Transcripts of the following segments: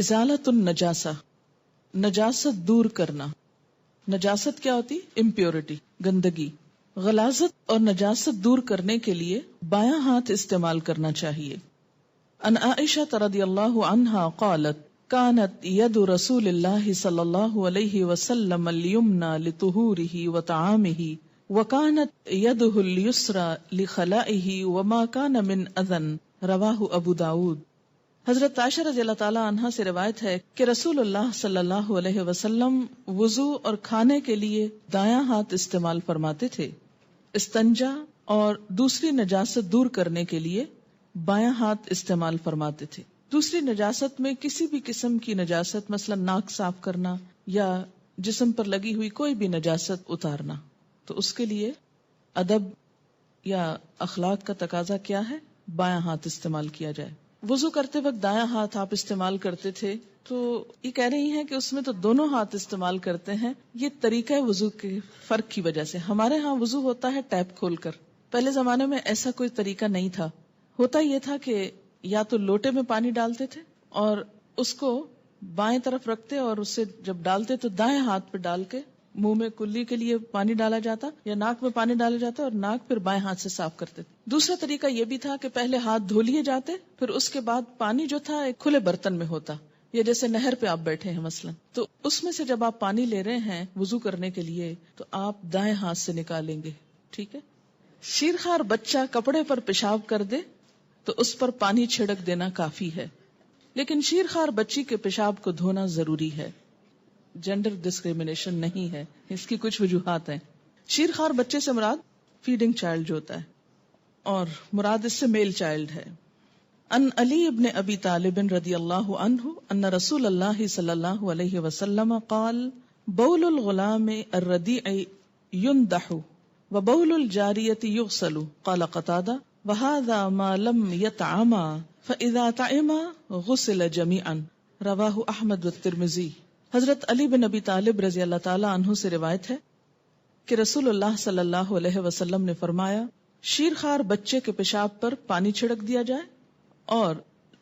ازالۃ النجاسہ، نجاست دور کرنا. نجاست کیا ہوتی؟ امپیورٹی، گندگی. غلاظت اور نجاست دور کرنے کے لیے بایاں ہاتھ استعمال کرنا چاہیے. ان عائشہ رضی اللہ عنہا قالت كانت ید رسول اللہ صلی اللہ علیہ وسلم الیمنى لطہورہ وطعامہ وكانت يده اليسرى لخلائه وما كان من اذن. رواہ ابو داود. حضرت عائشہ رضی اللہ تعالی عنہا سے روایت ہے کہ رسول اللہ صلی اللہ علیہ وسلم وضو اور کھانے کے لیے دایاں ہاتھ استعمال فرماتے تھے. استنجا اور دوسری نجاست دور کرنے کے لیے بایاں ہاتھ استعمال فرماتے تھے. دوسری نجاست میں کسی بھی قسم کی نجاست، مثلا ناک صاف کرنا یا جسم پر لگی ہوئی کوئی بھی نجاست اتارنا، تو اس کے لیے ادب یا اخلاق کا تقاضا کیا ہے؟ بایاں ہاتھ استعمال کیا جائے. وضو کرتے وقت دایاں ہاتھ آپ استعمال کرتے تھے، تو یہ کہہ رہی ہیں کہ اس میں تو دونوں ہاتھ استعمال کرتے ہیں. یہ طریقہ وضو کے فرق کی وجہ سے. ہمارے ہاں وضو ہوتا ہے ٹیپ کھول کر، پہلے زمانے میں ایسا کوئی طریقہ نہیں تھا. ہوتا یہ تھا کہ یا تو لوٹے میں پانی ڈالتے تھے اور اس کو بائیں طرف رکھتے اور اسے جب ڈالتے تو دائیں ہاتھ پہ ڈال کے منہ میں کلی کے لیے پانی ڈالا جاتا یا ناک میں پانی ڈالا جاتا اور ناک پھر بائیں ہاتھ سے صاف کرتے. دوسرا طریقہ یہ بھی تھا کہ پہلے ہاتھ دھو لیے جاتے، پھر اس کے بعد پانی جو تھا ایک کھلے برتن میں ہوتا، یا جیسے نہر پہ آپ بیٹھے ہیں مثلا، تو اس میں سے جب آپ پانی لے رہے ہیں وضو کرنے کے لیے تو آپ دائیں ہاتھ سے نکالیں گے. ٹھیک ہے. شیرخوار بچہ کپڑے پر پیشاب کر دے تو اس پر پانی چھڑک دینا کافی ہے، لیکن شیرخوار بچی کے پیشاب کو دھونا ضروری ہے. جینڈر ڈسکریمنیشن نہیں ہے، اس کی کچھ وجوہات ہیں. شیرخوار بچے سے مراد فیڈنگ چائلڈ جو ہوتا ہے، اور مراد اس سے میل چائلڈ ہے. ان علی ابن ابی طالب رضی اللہ عنہ ان رسول اللہ صلی اللہ علیہ وسلم قال بول الغلام الردیع يندح وبول الجاریۃ یغسل. قال قتادہ وهذا ما لم يطعما فاذا طعما غسل جميعا. رواہ احمد والترمذی. حضرت علی بن ابی طالب رضی اللہ تعالی عنہ سے روایت ہے کہ رسول اللہ صلی اللہ علیہ وسلم نے فرمایا شیرخوار بچے کے پیشاب پر پانی چھڑک دیا جائے اور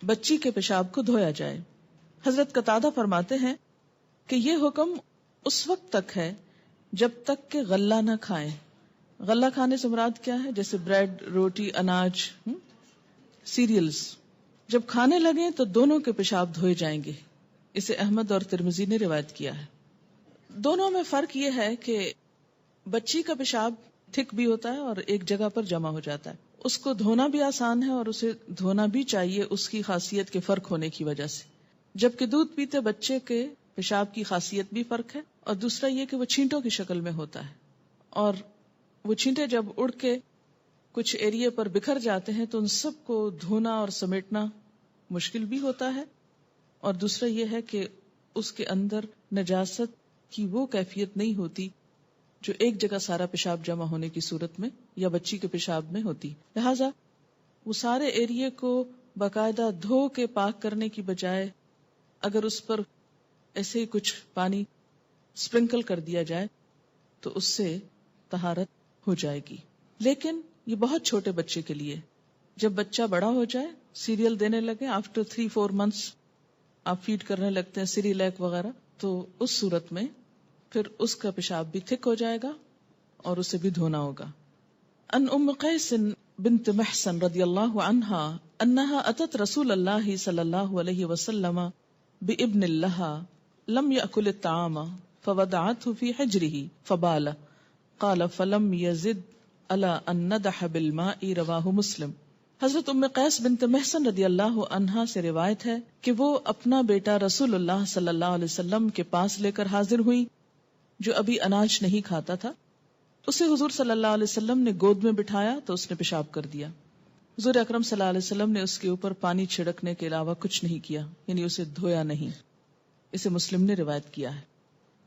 بچی کے پیشاب کو دھویا جائے. حضرت قتادہ فرماتے ہیں کہ یہ حکم اس وقت تک ہے جب تک کہ غلہ نہ کھائیں. غلہ کھانے سے مراد کیا ہے؟ جیسے بریڈ، روٹی، اناج، سیریلز. جب کھانے لگیں تو دونوں کے پیشاب دھوئے جائیں گے. اسے احمد اور ترمذی نے روایت کیا ہے. دونوں میں فرق یہ ہے کہ بچی کا پیشاب تھک بھی ہوتا ہے اور ایک جگہ پر جمع ہو جاتا ہے. اس کو دھونا بھی آسان ہے اور اسے دھونا بھی چاہیے اس کی خاصیت کے فرق ہونے کی وجہ سے. جبکہ دودھ پیتے بچے کے پیشاب کی خاصیت بھی فرق ہے، اور دوسرا یہ کہ وہ چھینٹوں کی شکل میں ہوتا ہے، اور وہ چھینٹے جب اڑ کے کچھ ایریے پر بکھر جاتے ہیں تو ان سب کو دھونا اور سمیٹنا مشکل بھی ہوتا ہے. اور دوسرا یہ ہے کہ اس کے اندر نجاست کی وہ کیفیت نہیں ہوتی جو ایک جگہ سارا پیشاب جمع ہونے کی صورت میں یا بچی کے پیشاب میں ہوتی. لہذا وہ سارے ایریے کو باقاعدہ دھو کے پاک کرنے کی بجائے اگر اس پر ایسے ہی کچھ پانی سپرنکل کر دیا جائے تو اس سے طہارت ہو جائے گی. لیکن یہ بہت چھوٹے بچے کے لیے. جب بچہ بڑا ہو جائے، سیریل دینے لگے، آفٹر 3-4 months آپ فیڈ کرنے لگتے ہیں سیریلیک وغیرہ، تو اس صورت میں پھر اس کا پیشاب بھی تھک ہو جائے گا اور اسے بھی دھونا ہوگا. ان ام قیس بنت محسن رضی اللہ عنہا انہا اتت رسول اللہ صلی اللہ علیہ وسلم بابن لها لم یأکل الطعام فوضعته في حجره فبال قال فلم یزد علی ان ندح بالماء. رواہ مسلم. حضرت ام قیس بنت محسن رضی اللہ عنہا سے روایت ہے کہ وہ اپنا بیٹا رسول اللہ صلی اللہ علیہ وسلم کے پاس لے کر حاضر ہوئی جو ابھی اناج نہیں کھاتا تھا. اسے حضور صلی اللہ علیہ وسلم نے گود میں بٹھایا تو اس نے پیشاب کر دیا. حضور اکرم صلی اللہ علیہ وسلم نے اس کے اوپر پانی چھڑکنے کے علاوہ کچھ نہیں کیا، یعنی اسے دھویا نہیں. اسے مسلم نے روایت کیا ہے.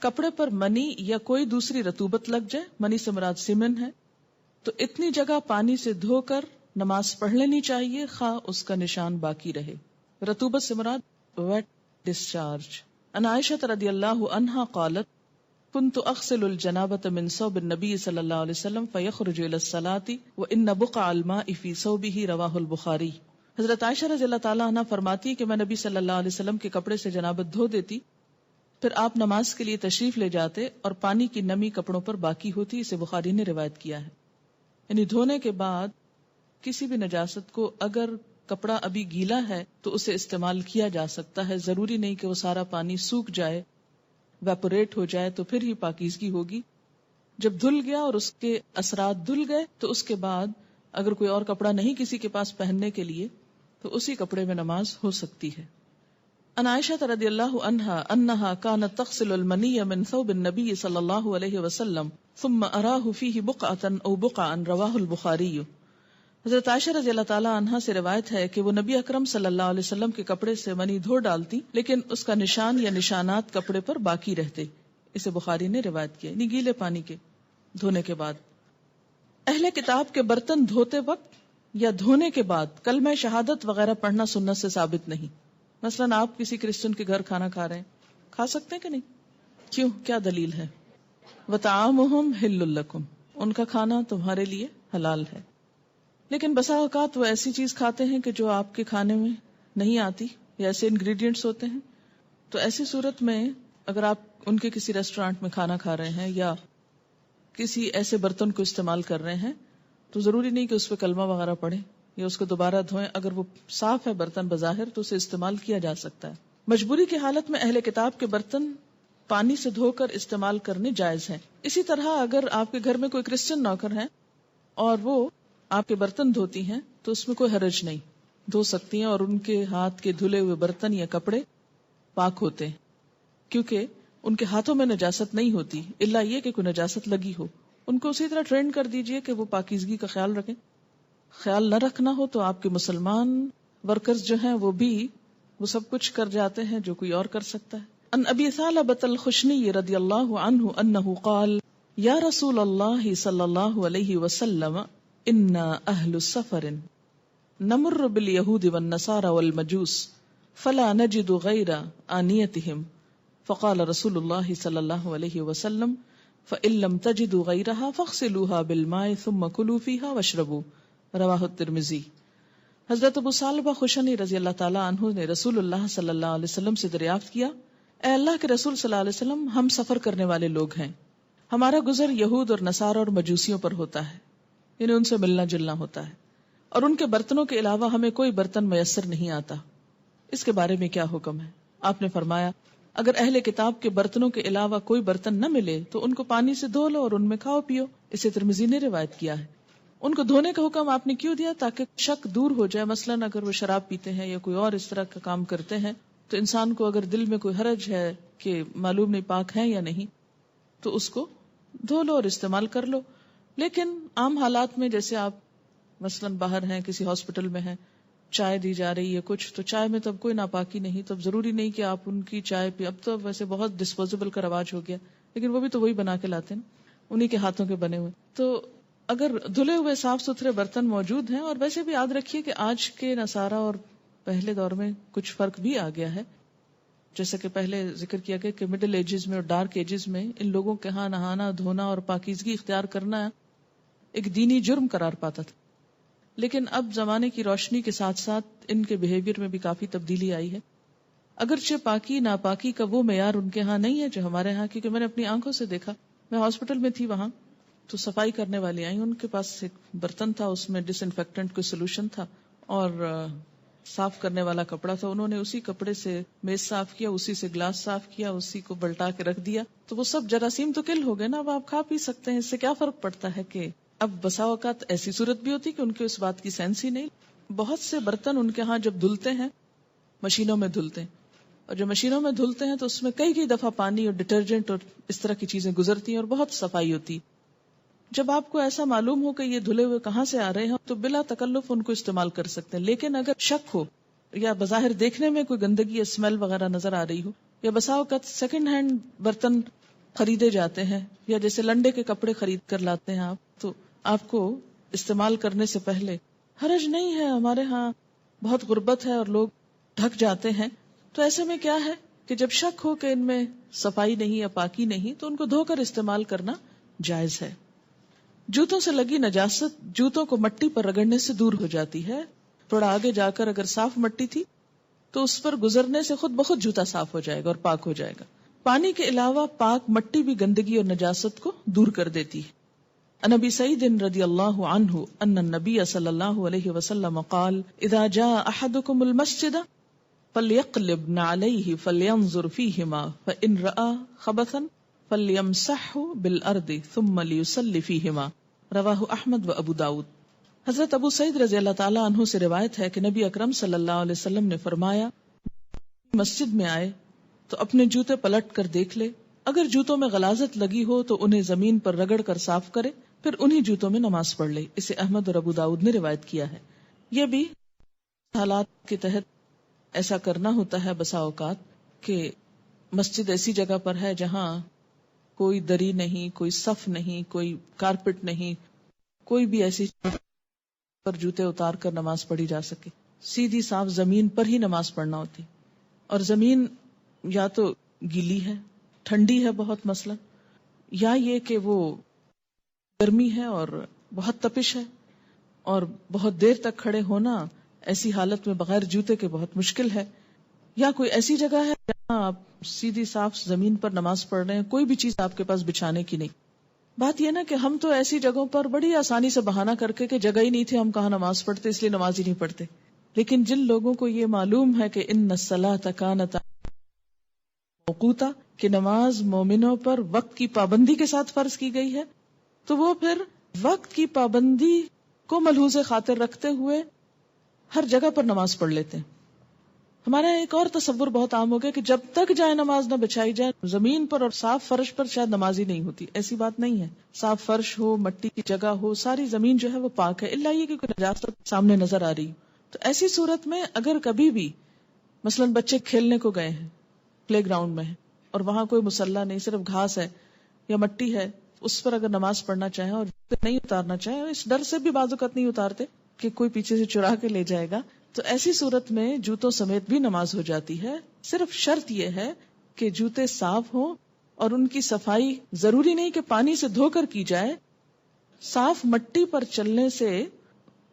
کپڑے پر منی یا کوئی دوسری رطوبت لگ جائے، منی سے مراد سیمن ہے، تو اتنی جگہ پانی سے دھو کر نماز پڑھ لینی چاہیے، خواہ اس کا نشان باقی رہے. رطوبت سے مراد ویٹ ڈسچارج. ان عائشہ رضی اللہ عنہا قالت كنت اغسل الجنابة من ثوب النبي صلی اللہ علیہ وسلم فيخرج الى الصلاة وان بقع الماء في ثوبه. رواہ البخاری. حضرت عائشہ رضی اللہ تعالیٰ عنہ فرماتی ہے کہ میں نبی صلی اللہ علیہ وسلم کے کپڑے سے جنابت دھو دیتی، پھر آپ نماز کے لیے تشریف لے جاتے اور پانی کی نمی کپڑوں پر باقی ہوتی. اسے بخاری نے روایت کیا ہے. یعنی دھونے کے بعد کسی بھی نجاست کو اگر کپڑا ابھی گیلا ہے تو اسے استعمال کیا جا سکتا ہے. ضروری نہیں کہ وہ سارا پانی سوکھ جائے، ویپوریٹ ہو جائے تو پھر ہی پاکیزگی ہوگی. جب دھل گیا اور اس کے اثرات دھل گئے تو اس کے بعد اگر کوئی اور کپڑا نہیں کسی کے پاس پہننے کے لیے تو اسی کپڑے میں نماز ہو سکتی ہے. ان عائشہ رضی اللہ عنہا انہا کانت تغسل المنی من ثوب النبی صلی اللہ علیہ وسلم ثم اراہ فیہ بقعتا او بقعا رواہ البخاری. حضرت عائشہ رضی اللہ تعالیٰ عنہا سے روایت ہے کہ وہ نبی اکرم صلی اللہ علیہ وسلم کے کپڑے سے منی دھو ڈالتی لیکن اس کا نشان یا نشانات کپڑے پر باقی رہتے. اسے بخاری نے روایت کیا، یعنی گیلے پانی کے دھونے کے بعد. اہل کتاب کے برتن دھوتے وقت یا دھونے کے بعد کلمہ شہادت وغیرہ پڑھنا سنت سے ثابت نہیں. مثلا آپ کسی کرسچن کے گھر کھانا کھا رہے ہیں، کھا سکتے ہیں کہ نہیں؟ کیوں؟ کیا دلیل ہے؟ وَطَعَامُهُمْ حِلٌّ لَكُمْ، ان کا کھانا تمہارے لیے حلال ہے. لیکن بسا اوقات وہ ایسی چیز کھاتے ہیں کہ جو آپ کے کھانے میں نہیں آتی یا ایسے انگریڈینٹس ہوتے ہیں، تو ایسی صورت میں اگر آپ ان کے کسی ریسٹورانٹ میں کھانا کھا رہے ہیں یا کسی ایسے برتن کو استعمال کر رہے ہیں تو ضروری نہیں کہ اس پہ کلمہ وغیرہ پڑھیں یا اس کو دوبارہ دھوئیں. اگر وہ صاف ہے برتن بظاہر تو اسے استعمال کیا جا سکتا ہے. مجبوری کی حالت میں اہل کتاب کے برتن پانی سے دھو کر استعمال کرنے جائز ہیں. اسی طرح اگر آپ کے گھر میں کوئی کرسچن نوکر ہے اور وہ آپ کے برتن دھوتی ہیں تو اس میں کوئی حرج نہیں، دھو سکتی ہیں اور ان کے ہاتھ کے دھلے ہوئے برتن یا کپڑے پاک ہوتے ہیں کیونکہ ان کے ہاتھوں میں نجاست نہیں ہوتی الا یہ کہ کوئی نجاست لگی ہو. ان کو اسی طرح ٹرین کر دیجئے کہ وہ پاکیزگی کا خیال رکھیں. خیال نہ رکھنا ہو تو آپ کے مسلمان ورکرز جو ہیں وہ بھی وہ سب کچھ کر جاتے ہیں جو کوئی اور کر سکتا ہے. ان ابی ثعلبۃ الخشنی رضی اللہ عنہ انہ قال یا رسول اللہ صلی اللہ علیہ وسلم انا اہل سفر نمر بالیہود والنصارى والمجوس فلا نجد غیر آنیتہم فقال رسول اللہ صلی اللہ علیہ وسلم فإن لم تجدوا غیرها فاغسلوها بالماء ثم كلوا فيها واشربوا رواہ الترمذی. حضرت ابو ثعلبہ خشنی رضی اللہ تعالیٰ عنہ نے رسول اللہ صلی اللہ علیہ وسلم سے دریافت کیا، اے اللہ کے رسول صلی اللہ علیہ وسلم، ہم سفر کرنے والے لوگ ہیں، ہمارا گزر یہود اور نصارہ اور مجوسیوں پر ہوتا ہے، یعنی ان سے ملنا جلنا ہوتا ہے، اور ان کے برتنوں کے علاوہ ہمیں کوئی برتن میسر نہیں آتا، اس کے بارے میں کیا حکم ہے؟ آپ نے فرمایا اگر اہل کتاب کے برتنوں کے علاوہ کوئی برتن نہ ملے تو ان کو پانی سے دھو لو اور ان میں کھاؤ پیو. اسے ترمذی نے روایت کیا ہے. ان کو دھونے کا حکم آپ نے کیوں دیا؟ تاکہ شک دور ہو جائے. مثلاً اگر وہ شراب پیتے ہیں یا کوئی اور اس طرح کا کام کرتے ہیں تو انسان کو اگر دل میں کوئی حرج ہے کہ معلوم نہیں پاک ہے یا نہیں تو اس کو دھو لو اور استعمال کر لو. لیکن عام حالات میں جیسے آپ مثلاً باہر ہیں، کسی ہاسپٹل میں ہیں، چائے دی جا رہی ہے کچھ، تو چائے میں تب کوئی ناپاکی نہیں، تب ضروری نہیں کہ آپ ان کی چائے پی. اب تو ویسے بہت ڈسپوزیبل کا رواج ہو گیا، لیکن وہ بھی تو وہی بنا کے لاتے ہیں، انہی کے ہاتھوں کے بنے ہوئے. تو اگر دھلے ہوئے صاف ستھرے برتن موجود ہیں، اور ویسے بھی یاد رکھیے کہ آج کے نصارہ اور پہلے دور میں کچھ فرق بھی آ گیا ہے. جیسا کہ پہلے ذکر کیا گیا کہ مڈل ایجز میں اور ڈارک ایجز میں ان لوگوں کے ہاں نہانا دھونا اور پاکیزگی اختیار کرنا ایک دینی جرم قرار پاتا تھا. لیکن اب زمانے کی روشنی کے ساتھ ساتھ ان کے بیہیویئر میں بھی کافی تبدیلی آئی ہے. اگرچہ پاکی ناپاکی کا وہ معیار ان کے ہاں نہیں ہے جو ہمارے ہاں، کیونکہ میں نے اپنی آنکھوں سے دیکھا. میں ہاسپٹل میں تھی، وہاں تو صفائی کرنے والی آئی، ان کے پاس ایک برتن تھا، اس میں ڈس انفیکٹنٹ کوئی سولوشن تھا اور صاف کرنے والا کپڑا تھا. انہوں نے اسی کپڑے سے میز صاف کیا، اسی سے گلاس صاف کیا، اسی کو بلٹا کے رکھ دیا. تو وہ سب جراثیم تو کل ہو گئے نا، اب آپ کھا پی سکتے ہیں. اس سے کیا فرق پڑتا ہے کہ اب بسا اوقات ایسی صورت بھی ہوتی کہ ان کے اس بات کی سینس ہی نہیں. بہت سے برتن ان کے ہاں جب دھلتے ہیں مشینوں میں دھلتے ہیں، اور جب مشینوں میں دھلتے ہیں تو اس میں کئی دفعہ پانی اور ڈٹرجنٹ اور اس طرح کی چیزیں گزرتی ہیں اور بہت صفائی ہوتی. جب آپ کو ایسا معلوم ہو کہ یہ دھلے ہوئے کہاں سے آ رہے ہیں تو بلا تکلف ان کو استعمال کر سکتے ہیں. لیکن اگر شک ہو یا بظاہر دیکھنے میں کوئی گندگی یا اسمیل وغیرہ نظر آ رہی ہو، یا بسا اوقات سیکنڈ ہینڈ برتن خریدے جاتے ہیں، یا جیسے لنڈے کے کپڑے خرید کر لاتے ہیں آپ، تو آپ کو استعمال کرنے سے پہلے حرج نہیں ہے. ہمارے ہاں بہت غربت ہے اور لوگ ڈھک جاتے ہیں، تو ایسے میں کیا ہے کہ جب شک ہو کہ ان میں صفائی نہیں یا پاکی نہیں تو ان کو دھو کر استعمال کرنا جائز ہے. جوتوں سے لگی نجاست جوتوں کو مٹی پر رگڑنے سے دور ہو جاتی ہے. تھوڑا آگے جا کر اگر صاف مٹی تھی تو اس پر گزرنے سے خود بخود جوتا صاف ہو جائے گا اور پاک ہو جائے گا. پانی کے علاوہ پاک مٹی بھی گندگی اور نجاست کو دور کر دیتی ہے. عن ابی سعید رضی اللہ عنہ ان النبی صلی اللہ علیہ وسلم قال اذا جاء احدکم المسجد فلیقلب نعلیہ فلینظر فیہما فان رأى خبثا فلیمسحہ بالارض ثم لیصلی فیہما. رواہ احمد و ابو داود. حضرت ابو سعید رضی اللہ تعالی عنہ سے روایت ہے کہ نبی اکرم صلی اللہ علیہ وسلم نے فرمایا مسجد میں آئے تو اپنے جوتے پلٹ کر دیکھ لے, اگر جوتوں میں غلاظت لگی ہو تو انہیں زمین پر رگڑ کر صاف کرے, پھر انہی جوتوں میں نماز پڑھ لے. اسے احمد اور ابو داؤد نے روایت کیا ہے. یہ بھی حالات کے تحت ایسا کرنا ہوتا ہے بسا اوقات کہ مسجد ایسی جگہ پر ہے جہاں کوئی دری نہیں, کوئی صف نہیں, کوئی کارپٹ نہیں, کوئی بھی ایسی پر جوتے اتار کر نماز پڑھی جا سکے. سیدھی صاف زمین پر ہی نماز پڑھنا ہوتی, اور زمین یا تو گیلی ہے, ٹھنڈی ہے بہت مثلا, یا یہ کہ وہ گرمی ہے اور بہت تپش ہے, اور بہت دیر تک کھڑے ہونا ایسی حالت میں بغیر جوتے کے بہت مشکل ہے. یا کوئی ایسی جگہ ہے جہاں آپ سیدھی صاف زمین پر نماز پڑھ رہے ہیں, کوئی بھی چیز آپ کے پاس بچھانے کی نہیں. بات یہ نا کہ ہم تو ایسی جگہوں پر بڑی آسانی سے بہانہ کر کے کہ جگہ ہی نہیں تھی, ہم کہاں نماز پڑھتے, اس لیے نماز ہی نہیں پڑھتے. لیکن جن لوگوں کو یہ معلوم ہے کہ ان الصلاۃ کانت موقوتا, کہ نماز مومنوں پر وقت کی پابندی کے ساتھ فرض کی گئی ہے, تو وہ پھر وقت کی پابندی کو ملحوظ خاطر رکھتے ہوئے ہر جگہ پر نماز پڑھ لیتے ہیں. ہمارے یہاں ایک اور تصور بہت عام ہو گیا کہ جب تک جائے نماز نہ بچھائی جائے زمین پر اور صاف فرش پر شاید نماز ہی نہیں ہوتی. ایسی بات نہیں ہے. صاف فرش ہو, مٹی کی جگہ ہو, ساری زمین جو ہے وہ پاک ہے, الا یہ کہ کوئی نجاست سامنے نظر آ رہی. تو ایسی صورت میں اگر کبھی بھی مثلا بچے کھیلنے کو گئے ہیں, پلے گراؤنڈ میں ہیں, اور وہاں کوئی مصلی نہیں, صرف گھاس ہے یا مٹی ہے, اس پر اگر نماز پڑھنا چاہیں اور نہیں اتارنا چاہیں, اس ڈر سے بھی بعض اوقات نہیں اتارتے کہ کوئی پیچھے سے چرا کے لے جائے گا, تو ایسی صورت میں جوتوں سمیت بھی نماز ہو جاتی ہے. صرف شرط یہ ہے کہ جوتے صاف ہوں, اور ان کی صفائی ضروری نہیں کہ پانی سے دھو کر کی جائے, صاف مٹی پر چلنے سے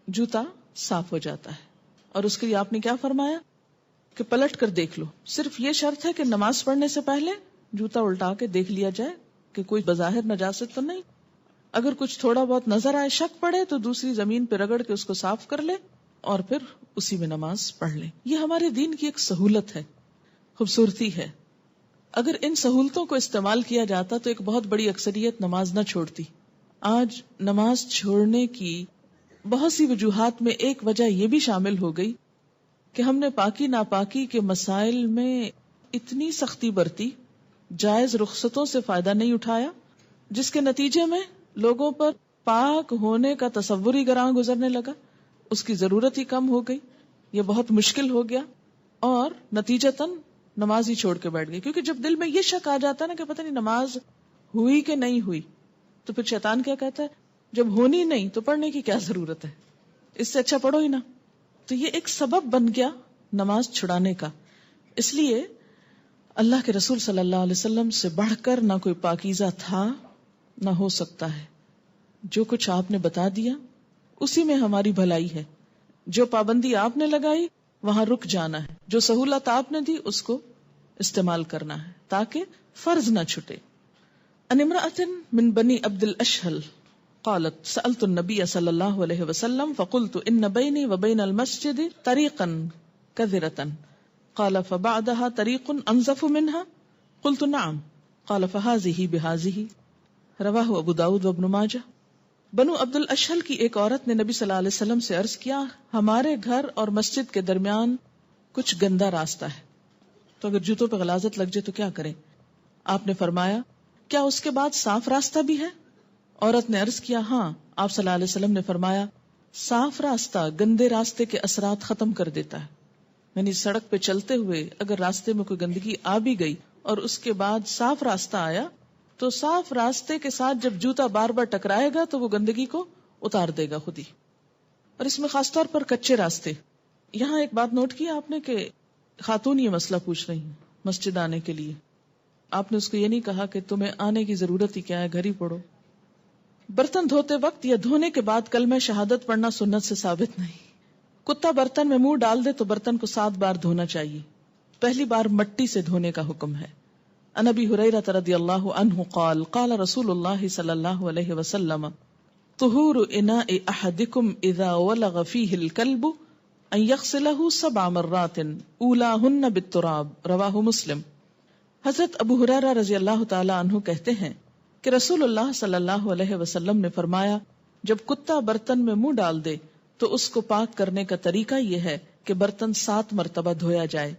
جوتا صاف ہو جاتا ہے. اور اس کے لیے آپ نے کیا فرمایا کہ پلٹ کر دیکھ لو. صرف یہ شرط ہے کہ نماز پڑھنے سے پہلے جوتا الٹا کے دیکھ لیا جائے کہ کوئی بظاہر نجاست تو نہیں. اگر کچھ تھوڑا بہت نظر آئے, شک پڑے, تو دوسری زمین پہ رگڑ کے اس کو صاف کر لے اور پھر اسی میں نماز پڑھ لیں. یہ ہمارے دین کی ایک سہولت ہے, خوبصورتی ہے. اگر ان سہولتوں کو استعمال کیا جاتا تو ایک بہت بڑی اکثریت نماز نہ چھوڑتی. آج نماز چھوڑنے کی بہت سی وجوہات میں ایک وجہ یہ بھی شامل ہو گئی کہ ہم نے پاکی ناپاکی کے مسائل میں اتنی سختی برتی, جائز رخصتوں سے فائدہ نہیں اٹھایا, جس کے نتیجے میں لوگوں پر پاک ہونے کا تصور ہی گراں گزرنے لگا, اس کی ضرورت ہی کم ہو گئی, یہ بہت مشکل ہو گیا, اور نتیجتاً نماز ہی چھوڑ کے بیٹھ گئی. کیونکہ جب دل میں یہ شک آ جاتا ہے نا کہ پتہ نہیں نماز ہوئی کہ نہیں ہوئی, تو پھر شیطان کیا کہتا ہے, جب ہونی نہیں تو پڑھنے کی کیا ضرورت ہے, اس سے اچھا پڑھو ہی نا. تو یہ ایک سبب بن گیا نماز چھڑانے کا. اس لیے اللہ کے رسول صلی اللہ علیہ وسلم سے بڑھ کر نہ کوئی پاکیزہ تھا نہ ہو سکتا ہے. جو کچھ آپ نے بتا دیا اسی میں ہماری بھلائی ہے. جو پابندی آپ نے لگائی وہاں رک جانا ہے, جو سہولت آپ نے دی اس کو استعمال کرنا ہے تاکہ فرض نہ چھٹے. ان امرأة من بنی عبد الاشہل قالت سألت النبی صلی اللہ علیہ وسلم فقلت ان بینی وبین المسجد طریقا کذرة قال فبعدها طریق انظف منها قلت نعم قال فهذه بهذه. رواہ ابو داود و ابن ماجہ. بنو عبد الاشہل کی ایک عورت نے نبی صلی اللہ علیہ وسلم سے عرض کیا, ہمارے گھر اور مسجد کے درمیان کچھ گندا راستہ ہے, تو اگر جوتوں پہ غلاظت لگ جائے تو کیا کریں؟ آپ نے فرمایا کیا اس کے بعد صاف راستہ بھی ہے؟ عورت نے عرض کیا ہاں. آپ صلی اللہ علیہ وسلم نے فرمایا صاف راستہ گندے راستے کے اثرات ختم کر دیتا ہے. یعنی سڑک پہ چلتے ہوئے اگر راستے میں کوئی گندگی آ بھی گئی اور اس کے بعد صاف راستہ آیا, تو صاف راستے کے ساتھ جب جوتا بار بار ٹکرائے گا تو وہ گندگی کو اتار دے گا خود ہی. اور اس میں خاص طور پر کچے راستے. یہاں ایک بات نوٹ کی آپ نے کہ خاتون یہ مسئلہ پوچھ رہی ہیں مسجد آنے کے لیے. آپ نے اس کو یہ نہیں کہا کہ تمہیں آنے کی ضرورت ہی کیا ہے, گھر ہی پڑھو. برتن دھوتے وقت یا دھونے کے بعد کلمہ شہادت پڑھنا سنت سے ثابت نہیں. کتا برتن میں منہ ڈال دے تو برتن کو 7 بار دھونا چاہیے. پہلی بار مٹی سے دھونے کا حکم ہے. عن ابی ہریرہ رضی اللہ عنہ قال قال رسول اللہ صلی اللہ علیہ وسلم طہور اناء احدکم اذا ولغ فیہ الکلب ان یغسلہ 7 مرات اولاہن بالتراب. رواہ مسلم. حضرت ابو ہریرہ رضی اللہ تعالی عنہ کہتے ہیں کہ رسول اللہ صلی اللہ علیہ وسلم نے فرمایا جب کتا برتن میں منہ ڈال دے تو اس کو پاک کرنے کا طریقہ یہ ہے کہ برتن 7 مرتبہ دھویا جائے.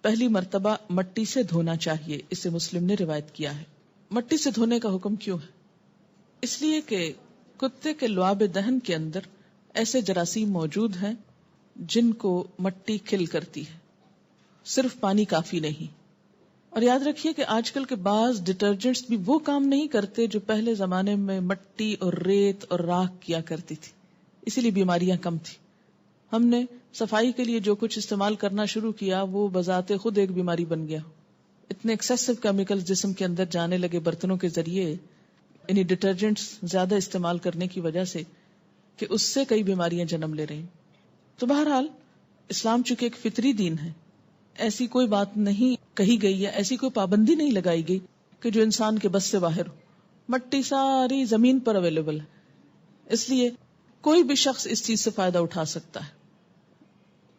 پہلی مرتبہ مٹی سے دھونا چاہیے. اسے مسلم نے روایت کیا ہے. مٹی سے دھونے کا حکم کیوں ہے؟ اس لیے کہ کتے کے لعاب دہن کے اندر ایسے جراثیم موجود ہیں جن کو مٹی کھل کرتی ہے. صرف پانی کافی نہیں. اور یاد رکھیے کہ آج کل کے بعض ڈٹرجنٹس بھی وہ کام نہیں کرتے جو پہلے زمانے میں مٹی اور ریت اور راکھ کیا کرتی تھی. اسی لیے بیماریاں کم تھی. ہم نے صفائی کے لیے جو کچھ استعمال کرنا شروع کیا وہ بذات خود ایک بیماری بن گیا. اتنے ایکسیسو کیمیکل جسم کے اندر جانے لگے برتنوں کے ذریعے، یعنی ڈٹرجنٹس زیادہ استعمال کرنے کی وجہ سے، کہ اس سے کئی بیماریاں جنم لے رہی. تو بہرحال اسلام چونکہ ایک فطری دین ہے، ایسی کوئی بات نہیں کہی گئی یا ایسی کوئی پابندی نہیں لگائی گئی کہ جو انسان کے بس سے باہر ہو. مٹی ساری زمین پر اویلیبل ہے، اس لیے کوئی بھی شخص اس چیز سے فائدہ اٹھا سکتا ہے.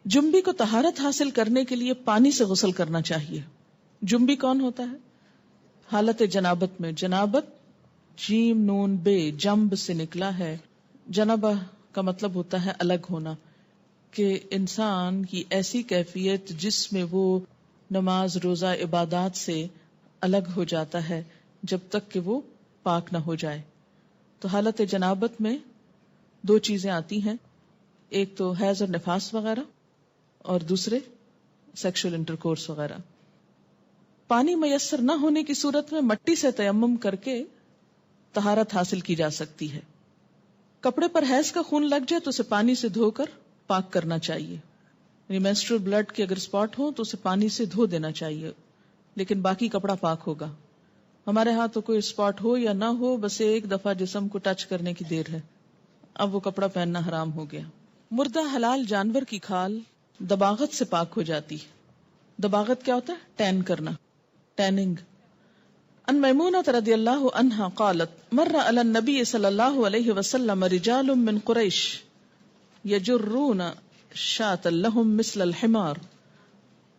جنبی کو طہارت حاصل کرنے کے لیے پانی سے غسل کرنا چاہیے. جنبی کون ہوتا ہے؟ حالت جنابت میں. جنابت جیم نون بے جنب سے نکلا ہے. جنبہ کا مطلب ہوتا ہے الگ ہونا، کہ انسان کی ایسی کیفیت جس میں وہ نماز روزہ عبادات سے الگ ہو جاتا ہے جب تک کہ وہ پاک نہ ہو جائے. تو حالت جنابت میں 2 چیزیں آتی ہیں، ایک تو حیض اور نفاس وغیرہ، اور دوسرے سیکشل انٹرکورس وغیرہ. پانی میسر نہ ہونے کی صورت میں مٹی سے تیمم کر کے طہارت حاصل کی جا سکتی ہے. کپڑے پر حیض کا خون لگ جائے تو اسے پانی سے دھو کر پاک کرنا چاہیے. یعنی مینسٹرل بلڈ کے اگر اسپاٹ ہو تو اسے پانی سے دھو دینا چاہیے، لیکن باقی کپڑا پاک ہوگا. ہمارے ہاں تو کوئی اسپاٹ ہو یا نہ ہو، بس ایک دفعہ جسم کو ٹچ کرنے کی دیر ہے، اب وہ کپڑا پہننا حرام ہو گیا. مردہ حلال جانور کی کھال دباغت سے پاک ہو جاتی. دباغت کیا ہوتا ہے؟ ٹین کرنا، ٹیننگ. ان میمونہ رضی اللہ عنہا قالت مر علی النبی صلی اللہ علیہ وسلم رجال من قریش یجرون شاة لهم مثل الحمار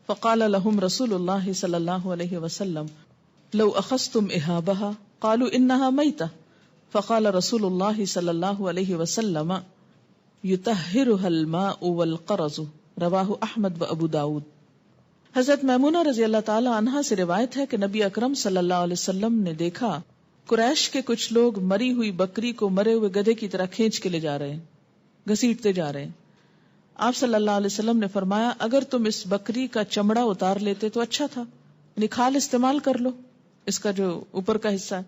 فقال لهم رسول الله صلی اللہ علیہ وسلم لو اخذتم اهابها قالوا انها میتة فقال رسول اللہ صلی اللہ علیہ وسلم یطہرها الماء والقرز. رواہ احمد و ابو داود. حضرت میمونہ رضی اللہ تعالی عنہا سے روایت ہے کہ نبی اکرم صلی اللہ علیہ وسلم نے دیکھا قریش کے کچھ لوگ مری ہوئی بکری کو مرے ہوئے گدھے کی طرح کھینچ کے لے جا رہے ہیں، گھسیٹتے جا رہے ہیں. آپ صلی اللہ علیہ وسلم نے فرمایا اگر تم اس بکری کا چمڑا اتار لیتے تو اچھا تھا، یعنی کھال استعمال کر لو، اس کا جو اوپر کا حصہ ہے.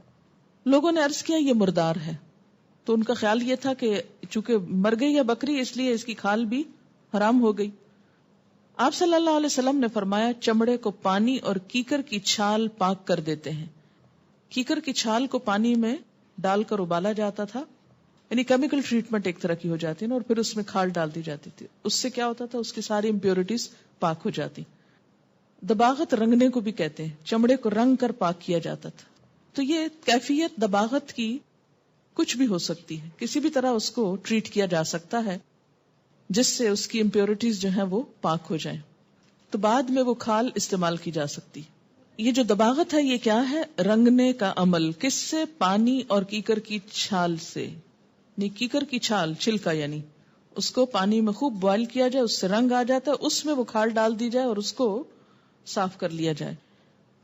لوگوں نے عرض کیا یہ مردار ہے، تو ان کا خیال یہ تھا کہ چونکہ مر گئی ہے بکری اس لیے اس کی کھال بھی حرام ہو گئی. آپ صلی اللہ علیہ وسلم نے فرمایا چمڑے کو پانی اور کیکر کی چھال پاک کر دیتے ہیں. کیکر کی چھال کو پانی میں ڈال کر ابالا جاتا تھا، یعنی کیمیکل ٹریٹمنٹ ایک طرح کی ہو جاتی ہے نا، اور پھر اس میں کھال ڈال دی جاتی تھی. اس سے کیا ہوتا تھا؟ اس کی ساری امپیورٹیز پاک ہو جاتی. دباغت رنگنے کو بھی کہتے ہیں، چمڑے کو رنگ کر پاک کیا جاتا تھا. تو یہ کیفیت دباغت کی کچھ بھی ہو سکتی ہے، کسی بھی طرح اس کو ٹریٹ کیا جا سکتا ہے جس سے اس کی امپیورٹیز جو ہیں وہ پاک ہو جائیں، تو بعد میں وہ کھال استعمال کی جا سکتی. یہ جو دباغت ہے یہ کیا ہے؟ رنگنے کا عمل. کس سے؟ پانی اور کیکر کی چھال سے. کیکر کی چھال، چھلکا، یعنی اس کو پانی میں خوب بوائل کیا جائے، اس سے رنگ آ جاتا ہے، اس میں وہ کھال ڈال دی جائے اور اس کو صاف کر لیا جائے.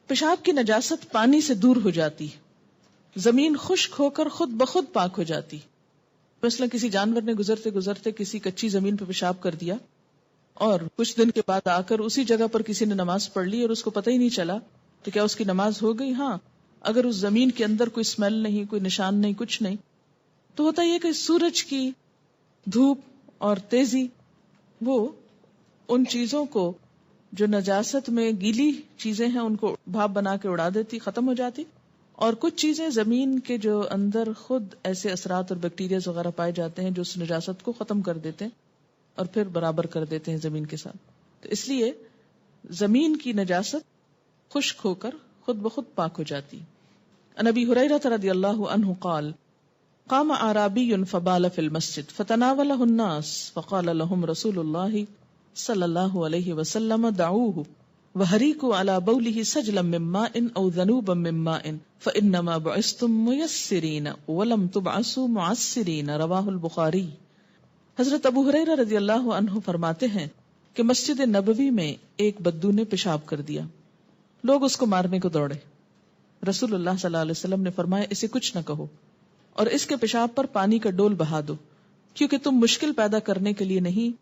پیشاب کی نجاست پانی سے دور ہو جاتی، زمین خشک ہو کر خود بخود پاک ہو جاتی. مثلا کسی جانور نے گزرتے گزرتے کسی کچی زمین پہ پیشاب کر دیا اور کچھ دن کے بعد آ کر اسی جگہ پر کسی نے نماز پڑھ لی اور اس کو پتہ ہی نہیں چلا، تو کیا اس کی نماز ہو گئی؟ ہاں، اگر اس زمین کے اندر کوئی اسمیل نہیں، کوئی نشان نہیں، کچھ نہیں. تو ہوتا یہ کہ سورج کی دھوپ اور تیزی وہ ان چیزوں کو جو نجاست میں گیلی چیزیں ہیں ان کو بھاپ بنا کے اڑا دیتی، ختم ہو جاتی. اور کچھ چیزیں زمین کے جو اندر خود ایسے اثرات اور بیکٹیریاز وغیرہ پائے جاتے ہیں جو اس نجاست کو ختم کر دیتے ہیں. اور پھر برابر کر دیتے ہیں زمین کے ساتھ. تو اس لیے زمین کی نجاست خشک ہو کر خود بخود پاک ہو جاتی. عن ابی ہریرہ رضی اللہ عنہ قال قام اعرابی فبال فی المسجد فتناولہ الناس فقال لهم رسول اللہ صلی اللہ علیہ وسلم دعوه وحریکوا علی بولہ سجلا من ماء او ذنوبا من ماء فانما بعثتم میسرین ولم تبعثوا معسرین. رواہ البخاری. حضرت ابو ہریرہ رضی اللہ عنہ فرماتے ہیں کہ مسجد نبوی میں ایک بدو نے پیشاب کر دیا. لوگ اس کو مارنے کو دوڑے. رسول اللہ صلی اللہ علیہ وسلم نے فرمایا اسے کچھ نہ کہو اور اس کے پیشاب پر پانی کا ڈول بہا دو، کیونکہ تم مشکل پیدا کرنے کے لیے نہیں،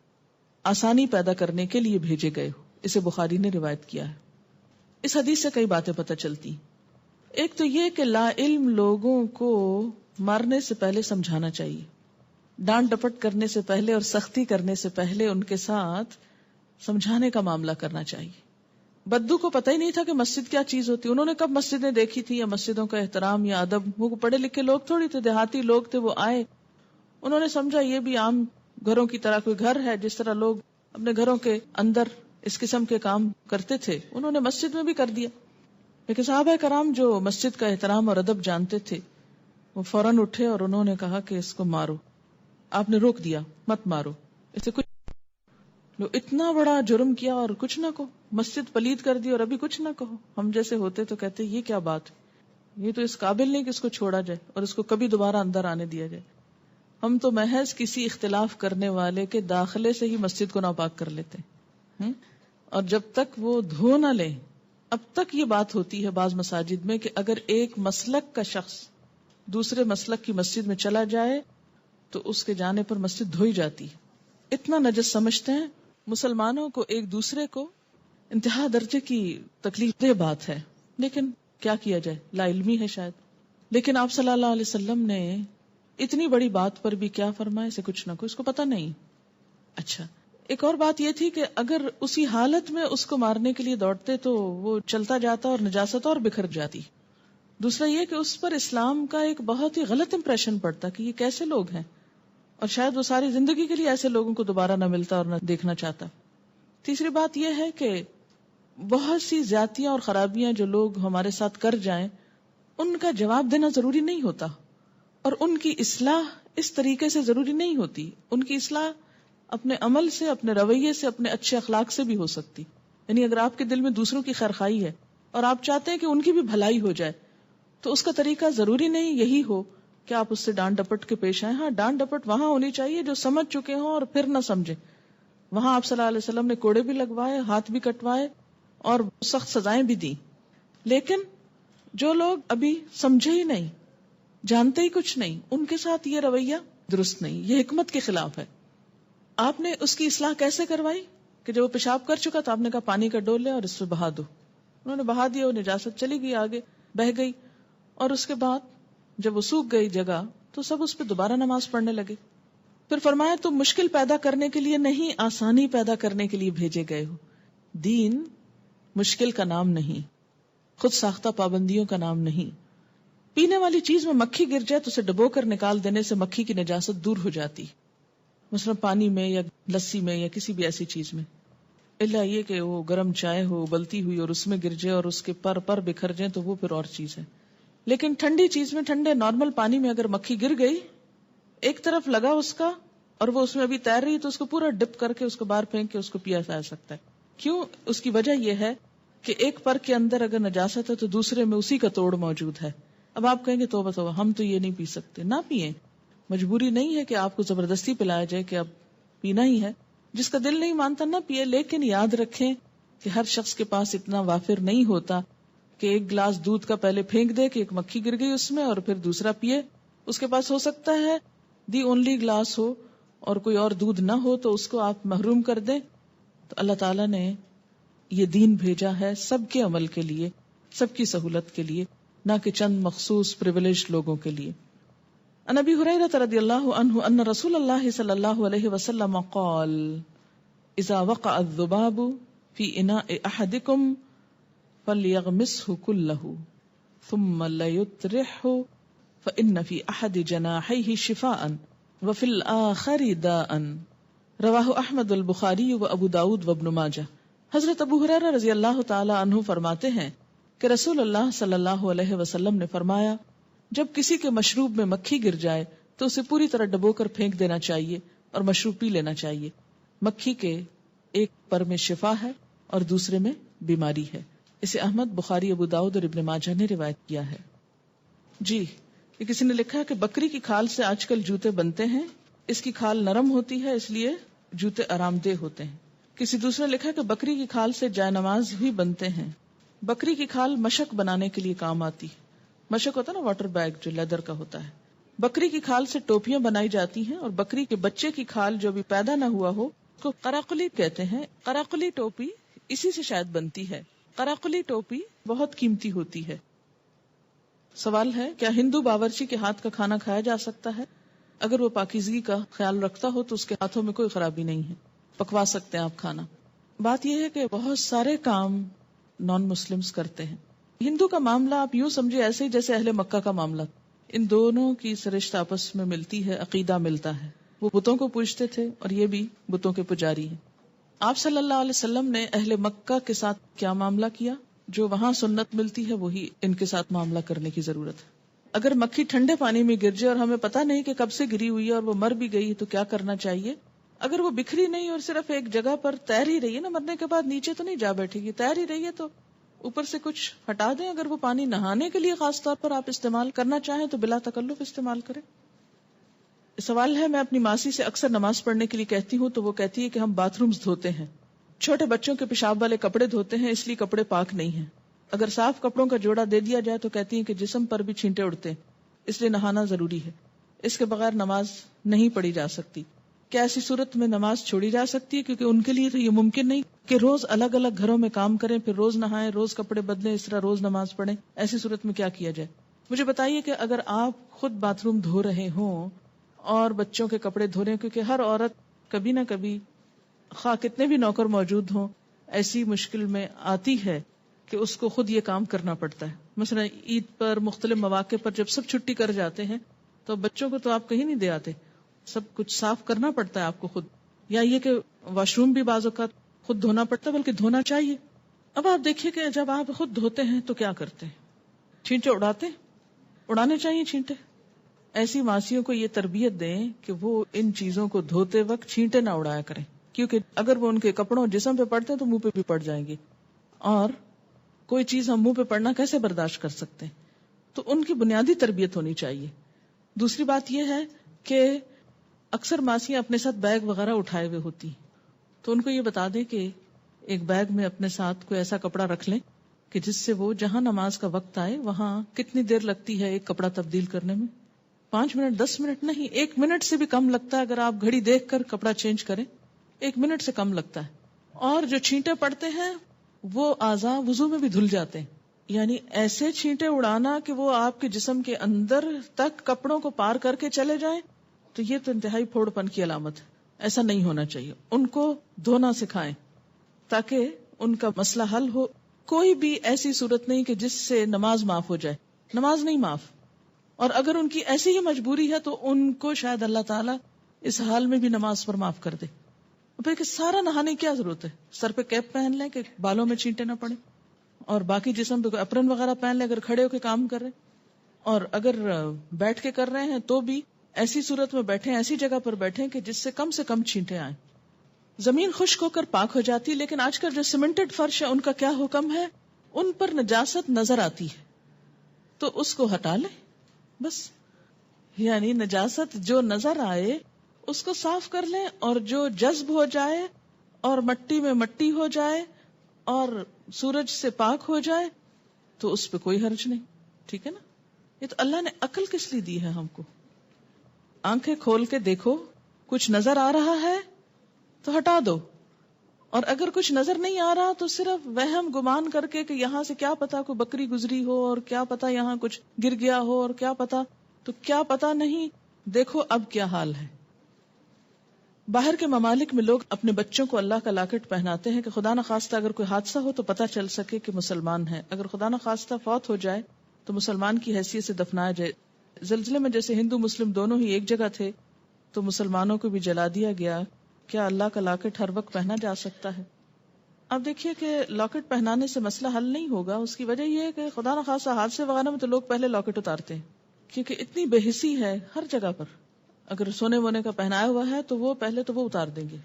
آسانی پیدا کرنے کے لیے بھیجے گئے ہو. اسے بخاری نے روایت کیا ہے. اس حدیث سے کئی باتیں پتہ چلتی. ایک تو یہ کہ لا علم لوگوں کو مارنے سے پہلے سمجھانا چاہیے، ڈانٹ ڈپٹ کرنے سے پہلے اور سختی کرنے سے پہلے ان کے ساتھ سمجھانے کا معاملہ کرنا چاہیے. بدو کو پتہ ہی نہیں تھا کہ مسجد کیا چیز ہوتی. انہوں نے کب مسجدیں دیکھی تھی یا مسجدوں کا احترام یا ادب؟ وہ پڑھے لکھے لوگ تھوڑی تھے، دیہاتی لوگ تھے. وہ آئے، انہوں نے سمجھا یہ بھی عام گھروں کی طرح کوئی گھر ہے، جس طرح لوگ اپنے گھروں کے اندر اس قسم کے کام کرتے تھے انہوں نے مسجد میں بھی کر دیا. لیکن صحابہ کرام جو مسجد کا احترام اور ادب جانتے تھے وہ فوراً اٹھے اور انہوں نے کہا کہ اس کو مارو. آپ نے روک دیا، مت مارو اسے. کچھ لو اتنا بڑا جرم کیا اور کچھ نہ کہو، مسجد پلید کر دی اور ابھی کچھ نہ کہو. ہم جیسے ہوتے تو کہتے یہ کیا بات، یہ تو اس قابل نہیں کہ اس کو چھوڑا جائے اور اس کو کبھی دوبارہ اندر آنے دیا جائے. ہم تو محض کسی اختلاف کرنے والے کے داخلے سے ہی مسجد کو ناپاک کر لیتے ہیں، اور جب تک وہ دھو نہ لیں. اب تک یہ بات ہوتی ہے بعض مساجد میں کہ اگر ایک مسلک کا شخص دوسرے مسلک کی مسجد میں چلا جائے تو اس کے جانے پر مسجد دھوئی جاتی. اتنا نجس سمجھتے ہیں. مسلمانوں کو ایک دوسرے کو انتہا درجے کی تکلیف دہ بات ہے، لیکن کیا کیا جائے، لا علمی ہے شاید. لیکن آپ صلی اللہ علیہ وسلم نے اتنی بڑی بات پر بھی کیا فرمایا، اسے کچھ نہ کوئی، اس کو پتہ نہیں. اچھا، ایک اور بات یہ تھی کہ اگر اسی حالت میں اس کو مارنے کے لیے دوڑتے تو وہ چلتا جاتا اور نجاست اور بکھر جاتی. دوسرا یہ کہ اس پر اسلام کا ایک بہت ہی غلط امپریشن پڑتا کہ یہ کیسے لوگ ہیں، اور شاید وہ ساری زندگی کے لیے ایسے لوگوں کو دوبارہ نہ ملتا اور نہ دیکھنا چاہتا. تیسری بات یہ ہے کہ بہت سی زیادتیاں اور خرابیاں جو لوگ ہمارے ساتھ کر جائیں ان کا جواب دینا ضروری نہیں ہوتا، اور ان کی اصلاح اس طریقے سے ضروری نہیں ہوتی. ان کی اصلاح اپنے عمل سے، اپنے رویے سے، اپنے اچھے اخلاق سے بھی ہو سکتی. یعنی اگر آپ کے دل میں دوسروں کی خیرخواہی ہے اور آپ چاہتے ہیں کہ ان کی بھی بھلائی ہو جائے تو اس کا طریقہ ضروری نہیں یہی ہو کہ آپ اس سے ڈانٹ ڈپٹ کے پیش آئیں. ہاں، ڈانٹ ڈپٹ وہاں ہونی چاہیے جو سمجھ چکے ہوں اور پھر نہ سمجھیں. وہاں آپ صلی اللہ علیہ وسلم نے کوڑے بھی لگوائے، ہاتھ بھی کٹوائے اور سخت سزائیں بھی دی. لیکن جو لوگ ابھی سمجھے ہی نہیں، جانتے ہی کچھ نہیں، ان کے ساتھ یہ رویہ درست نہیں، یہ حکمت کے خلاف ہے. آپ نے اس کی اصلاح کیسے کروائی کہ جب وہ پیشاب کر چکا تو آپ نے کہا پانی کا ڈول لے اور اس پہ بہا دو. انہوں نے بہا دیا، وہ نجاست چلی گئی، آگے بہ گئی، اور اس کے بعد جب وہ سوکھ گئی جگہ تو سب اس پہ دوبارہ نماز پڑھنے لگے. پھر فرمایا تم مشکل پیدا کرنے کے لیے نہیں، آسانی پیدا کرنے کے لیے بھیجے گئے ہو. دین مشکل کا نام نہیں، خود ساختہ پابندیوں کا نام نہیں. پینے والی چیز میں مکھی گر جائے تو اسے ڈبو کر نکال دینے سے مکھی کی نجاست دور ہو جاتی، مثلا پانی میں یا لسی میں یا کسی بھی ایسی چیز میں. الا یہ کہ وہ گرم چائے ہو ابلتی ہوئی اور اس میں گر جائے اور اس کے پر بکھر جائیں تو وہ پھر اور چیز ہے. لیکن ٹھنڈی چیز میں، ٹھنڈے نارمل پانی میں اگر مکھی گر گئی، ایک طرف لگا اس کا اور وہ اس میں ابھی تیر رہی تو اس کو پورا ڈپ کر کے اس کو باہر پھینک کے اس کو پیا جا سکتا ہے. کیوں؟ اس کی وجہ یہ ہے کہ ایک پر کے اندر اگر نجاست ہے تو دوسرے میں اسی کا توڑ موجود ہے. اب آپ کہیں گے توبہ توبہ، ہم تو یہ نہیں پی سکتے. نہ پیئیں، مجبوری نہیں ہے کہ آپ کو زبردستی پلایا جائے کہ اب پینا ہی ہے. جس کا دل نہیں مانتا نہ پیے، لیکن یاد رکھیں کہ ہر شخص کے پاس اتنا وافر نہیں ہوتا کہ ایک گلاس دودھ کا پہلے پھینک دے کہ ایک مکھی گر گئی اس میں اور پھر دوسرا پیے. اس کے پاس ہو سکتا ہے دی اونلی گلاس ہو اور کوئی اور دودھ نہ ہو تو اس کو آپ محروم کر دیں. تو اللہ تعالیٰ نے یہ دین بھیجا ہے سب کے عمل کے لیے، سب کی سہولت کے لیے، نہ کہ چند مخصوص پریویلیج لوگوں کے لیے. عن ابی ہریرہ رضی اللہ عنہ ان رسول اللہ صلی اللہ علیہ وسلم قال اذا وقع الذباب في اناء احدكم فليغمسه كله ثم ليطرحه فان في احد جناحيه شفاء وفي الاخر داء. رواہ احمد البخاری و ابو داود و ابن ماجہ۔ حضرت ابو ہریرہ رضی اللہ تعالی عنہ فرماتے ہیں کہ رسول اللہ صلی اللہ علیہ وسلم نے فرمایا، جب کسی کے مشروب میں مکھی گر جائے تو اسے پوری طرح ڈبو کر پھینک دینا چاہیے اور مشروب پی لینا چاہیے۔ مکھی کے ایک پر میں شفا ہے اور دوسرے میں بیماری ہے۔ اسے احمد، بخاری، ابو داؤد اور ابن ماجہ نے روایت کیا ہے۔ جی، یہ کسی نے لکھا ہے کہ بکری کی کھال سے آج کل جوتے بنتے ہیں، اس کی کھال نرم ہوتی ہے اس لیے جوتے آرام دہ ہوتے ہیں۔ کسی دوسرے نے لکھا کہ بکری کی کھال سے جائے نماز بھی بنتے ہیں۔ بکری کی کھال مشک بنانے کے لیے کام آتی ہے۔ مشک ہوتا ہے نا واٹر بیگ جو لیدر کا ہوتا ہے۔ بکری کی کھال سے ٹوپیاں بنائی جاتی ہیں، اور بکری کے بچے کی کھال جو ابھی پیدا نہ ہوا ہو اس کو قراقلی کہتے ہیں۔ قراقلی ٹوپی اسی سے شاید بنتی ہے۔ قراقلی ٹوپی بہت قیمتی ہوتی ہے۔ سوال ہے، کیا ہندو باورچی کے ہاتھ کا کھانا کھایا جا سکتا ہے؟ اگر وہ پاکیزگی کا خیال رکھتا ہو تو اس کے ہاتھوں میں کوئی خرابی نہیں ہے، پکوا سکتے ہیں آپ کھانا۔ بات یہ ہے کہ بہت سارے کام نان مسلمز کرتے ہیں۔ ہندو کا معاملہ آپ یوں سمجھے ایسے ہی جیسے اہل مکہ کا معاملہ، ان دونوں کی سرشت آپس میں ملتی ہے، عقیدہ ملتا ہے۔ وہ بتوں کو پوجتے تھے اور یہ بھی بتوں کے پجاری ہیں۔ آپ صلی اللہ علیہ وسلم نے اہل مکہ کے ساتھ کیا معاملہ کیا؟ جو وہاں سنت ملتی ہے وہی ان کے ساتھ معاملہ کرنے کی ضرورت ہے۔ اگر مکھی ٹھنڈے پانی میں گر جائے اور ہمیں پتہ نہیں کہ کب سے گری ہوئی ہے اور وہ مر بھی گئی تو کیا کرنا چاہیے؟ اگر وہ بکھری نہیں اور صرف ایک جگہ پر تیر ہی رہی ہے نا، مرنے کے بعد نیچے تو نہیں جا بیٹھے گی، تیر ہی رہی ہے تو اوپر سے کچھ ہٹا دیں۔ اگر وہ پانی نہانے کے لیے خاص طور پر آپ استعمال کرنا چاہیں تو بلا تکلف استعمال کریں۔ سوال ہے، میں اپنی ماسی سے اکثر نماز پڑھنے کے لیے کہتی ہوں تو وہ کہتی ہے کہ ہم باتھ رومز دھوتے ہیں، چھوٹے بچوں کے پیشاب والے کپڑے دھوتے ہیں، اس لیے کپڑے پاک نہیں ہیں۔ اگر صاف کپڑوں کا جوڑا دے دیا جائے تو کہتی ہیں کہ جسم پر بھی چھینٹے اڑتے ہیں، اس لیے نہانا ضروری ہے، اس کے بغیر نماز نہیں پڑھی جا سکتی۔ کیا ایسی صورت میں نماز چھوڑی جا سکتی ہے؟ کیونکہ ان کے لیے تو یہ ممکن نہیں کہ روز الگ الگ گھروں میں کام کریں، پھر روز نہائیں، روز کپڑے بدلیں، اس طرح روز نماز پڑھیں۔ ایسی صورت میں کیا کیا جائے؟ مجھے بتائیے کہ اگر آپ خود باتھ روم دھو رہے ہوں اور بچوں کے کپڑے دھو رہے ہیں، کیونکہ ہر عورت کبھی نہ کبھی، خواہ کتنے بھی نوکر موجود ہوں، ایسی مشکل میں آتی ہے کہ اس کو خود یہ کام کرنا پڑتا ہے۔ مثلا عید پر، مختلف مواقع پر جب سب چھٹی کر جاتے ہیں تو بچوں کو تو آپ کہیں نہیں دے آتے، سب کچھ صاف کرنا پڑتا ہے آپ کو خود، یا یہ کہ واش روم بھی بعض اوقات خود دھونا پڑتا ہے، بلکہ دھونا چاہیے۔ اب آپ دیکھیے کہ جب آپ خود دھوتے ہیں تو کیا کرتے ہیں؟ چھینٹے اڑاتے ہیں؟ اڑانے چاہیے چھینٹے۔ ایسی ماسیوں کو یہ تربیت دیں کہ وہ ان چیزوں کو دھوتے وقت چھینٹے نہ اڑایا کریں، کیونکہ اگر وہ ان کے کپڑوں جسم پہ پڑتے ہیں تو منہ پہ بھی پڑ جائیں گے، اور کوئی چیز ہم منہ پہ پڑنا کیسے برداشت کر سکتے ہیں؟ تو ان کی بنیادی تربیت ہونی چاہیے۔ دوسری بات یہ ہے کہ اکثر ماسیاں اپنے ساتھ بیگ وغیرہ اٹھائے ہوئے ہوتی ہیں، تو ان کو یہ بتا دیں کہ ایک بیگ میں اپنے ساتھ کوئی ایسا کپڑا رکھ لیں کہ جس سے وہ جہاں نماز کا وقت آئے وہاں کتنی دیر لگتی ہے ایک کپڑا تبدیل کرنے میں؟ 5 منٹ، 10 منٹ نہیں، 1 منٹ سے بھی کم لگتا ہے۔ اگر آپ گھڑی دیکھ کر کپڑا چینج کریں 1 منٹ سے کم لگتا ہے۔ اور جو چھینٹے پڑتے ہیں وہ اعضاء وضو میں بھی دھل جاتے ہیں، یعنی ایسے چھینٹے اڑانا کہ وہ آپ کے جسم کے اندر تک کپڑوں کو پار کر کے چلے جائیں، تو یہ تو انتہائی پھوڑ پن کی علامت ہے۔ ایسا نہیں ہونا چاہیے۔ ان کو دھونا سکھائیں تاکہ ان کا مسئلہ حل ہو۔ کوئی بھی ایسی صورت نہیں کہ جس سے نماز معاف ہو جائے، نماز نہیں معاف۔ اور اگر ان کی ایسی ہی مجبوری ہے تو ان کو شاید اللہ تعالیٰ اس حال میں بھی نماز پر معاف کر دے۔ پھر کہ سارا نہانے کی کیا ضرورت ہے؟ سر پہ کیپ پہن لیں کہ بالوں میں چھینٹے نہ پڑے، اور باقی جسم پہ اپرن وغیرہ پہن لیں اگر کھڑے ہو کے کام کر رہے ہیں، اور اگر بیٹھ کے کر رہے ہیں تو بھی ایسی صورت میں بیٹھیں، ایسی جگہ پر بیٹھیں کہ جس سے کم چھینٹے آئیں۔ زمین خشک ہو کر پاک ہو جاتی، لیکن آج کل جو سیمنٹڈ فرش ہے ان کا کیا حکم ہے؟ ان پر نجاست نظر آتی ہے تو اس کو ہٹا لیں بس، یعنی نجاست جو نظر آئے اس کو صاف کر لیں، اور جو جذب ہو جائے اور مٹی میں مٹی ہو جائے اور سورج سے پاک ہو جائے تو اس پہ کوئی حرج نہیں، ٹھیک ہے نا؟ یہ تو اللہ نے عقل کس لیے دی ہے ہم کو؟ آنکھیں کھول کے دیکھو، کچھ نظر آ رہا ہے تو ہٹا دو، اور اگر کچھ نظر نہیں آ رہا تو صرف وہم گمان کر کے کہ یہاں سے کیا پتا کوئی بکری گزری ہو، اور کیا پتا یہاں کچھ گر گیا ہو، اور کیا پتا، تو کیا پتا نہیں، دیکھو اب کیا حال ہے۔ باہر کے ممالک میں لوگ اپنے بچوں کو اللہ کا لاکٹ پہناتے ہیں کہ خدا نخواستہ اگر کوئی حادثہ ہو تو پتہ چل سکے کہ مسلمان ہے، اگر خدا نخواستہ فوت ہو جائے تو مسلمان کی حیثیت سے دفنایا جائے۔ زلزلے میں جیسے ہندو مسلم دونوں ہی ایک جگہ تھے تو مسلمانوں کو بھی جلا دیا گیا کیا اللہ کا لاکٹ ہر وقت پہنا جا سکتا ہے؟ اب دیکھیے کہ لاکٹ پہنانے سے مسئلہ حل نہیں ہوگا. اس کی وجہ یہ ہے کہ خدا نخواستہ حادثے وغیرہ میں تو لوگ پہلے لاکٹ اتارتے ہیں، کیونکہ اتنی بے حسی ہے ہر جگہ پر. اگر سونے وونے کا پہنایا ہوا ہے تو وہ پہلے تو وہ اتار دیں گے،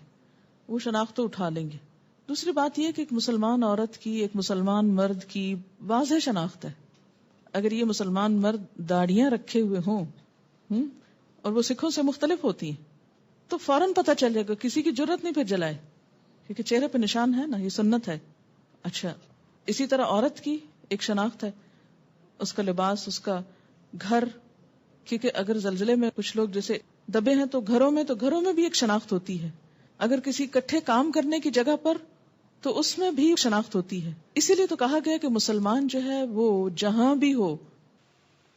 وہ شناخت تو اٹھا لیں گے. دوسری بات یہ کہ ایک مسلمان عورت کی، ایک مسلمان مرد کی واضح شناخت ہے. اگر یہ مسلمان مرد داڑیاں رکھے ہوئے ہوں اور وہ سکھوں سے مختلف ہوتی ہیں تو فوراً پتہ چل جائے گا، کسی کی جرت نہیں پھر جلائے، کیونکہ چہرے پہ نشان ہے نا، یہ سنت ہے. اچھا، اسی طرح عورت کی ایک شناخت ہے، اس کا لباس، اس کا گھر. کیونکہ اگر زلزلے میں کچھ لوگ جیسے دبے ہیں تو گھروں میں بھی ایک شناخت ہوتی ہے. اگر کسی اکٹھے کام کرنے کی جگہ پر تو اس میں بھی شناخت ہوتی ہے. اسی لیے تو کہا گیا کہ مسلمان جو ہے وہ جہاں بھی ہو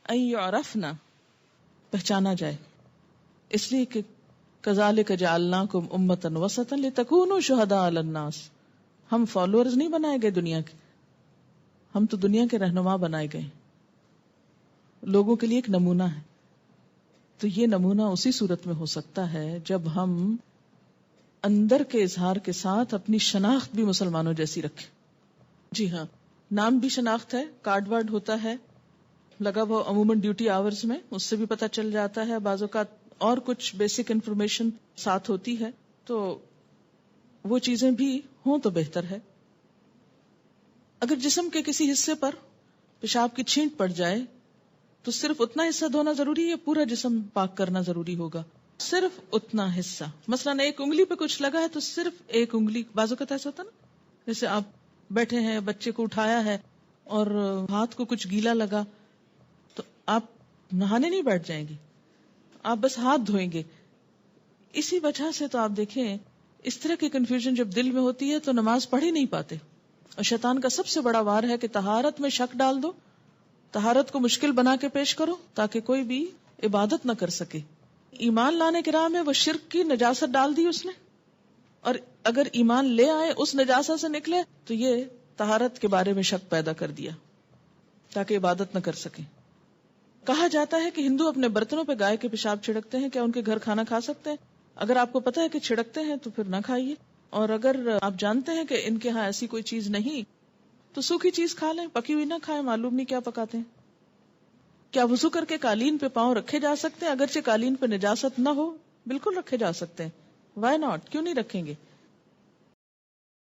ان یعرفنا، پہچانا جائے. اس لیے کہ کذالک جعلناکم امۃ وسطا لتکونوا شہداء علی الناس. ہم فالوورز نہیں بنائے گئے دنیا کے، ہم تو دنیا کے رہنما بنائے گئے، لوگوں کے لیے ایک نمونہ ہے. تو یہ نمونہ اسی صورت میں ہو سکتا ہے جب ہم اندر کے اظہار کے ساتھ اپنی شناخت بھی مسلمانوں جیسی رکھیں. جی ہاں، نام بھی شناخت ہے، کارڈ وارڈ ہوتا ہے لگا وہ عموماً ڈیوٹی آورز میں، اس سے بھی پتہ چل جاتا ہے. بعض اوقات اور کچھ بیسک انفارمیشن ساتھ ہوتی ہے، تو وہ چیزیں بھی ہوں تو بہتر ہے. اگر جسم کے کسی حصے پر پیشاب کی چھینٹ پڑ جائے تو صرف اتنا حصہ دھونا ضروری ہے، پورا جسم پاک کرنا ضروری ہوگا؟ صرف اتنا حصہ. مثلا ایک انگلی پہ کچھ لگا ہے تو صرف ایک انگلی. بازو کا ایسا ہوتا نا، جیسے آپ بیٹھے ہیں، بچے کو اٹھایا ہے اور ہاتھ کو کچھ گیلا لگا تو آپ نہانے نہیں بیٹھ جائیں گے، آپ بس ہاتھ دھوئیں گے. اسی وجہ سے تو آپ دیکھیں اس طرح کی کنفیوژن جب دل میں ہوتی ہے تو نماز پڑھ ہی نہیں پاتے. اور شیطان کا سب سے بڑا وار ہے کہ طہارت میں شک ڈال دو، طہارت کو مشکل بنا کے پیش کرو تاکہ کوئی بھی عبادت نہ کر سکے. ایمان لانے کی راہ میں وہ شرک کی نجاست ڈال دی اس نے، اور اگر ایمان لے آئے اس نجاست سے نکلے تو یہ طہارت کے بارے میں شک پیدا کر دیا تاکہ عبادت نہ کر سکے. کہا جاتا ہے کہ ہندو اپنے برتنوں پہ گائے کے پیشاب چھڑکتے ہیں، کیا ان کے گھر کھانا کھا سکتے ہیں؟ اگر آپ کو پتا ہے کہ چھڑکتے ہیں تو پھر نہ کھائیے، اور اگر آپ جانتے ہیں کہ ان کے ہاں ایسی کوئی چیز نہیں تو سوکھی چیز کھا لیں، پکی ہوئی نہ کھائیں، معلوم نہیں کیا پکاتے ہیں. کیا وضو کر کے قالین پہ پاؤں رکھے جا سکتے ہیں اگرچہ قالین پہ نجاست نہ ہو؟ بالکل رکھے جا سکتے ہیں. وائی ناٹ، کیوں نہیں رکھیں گے؟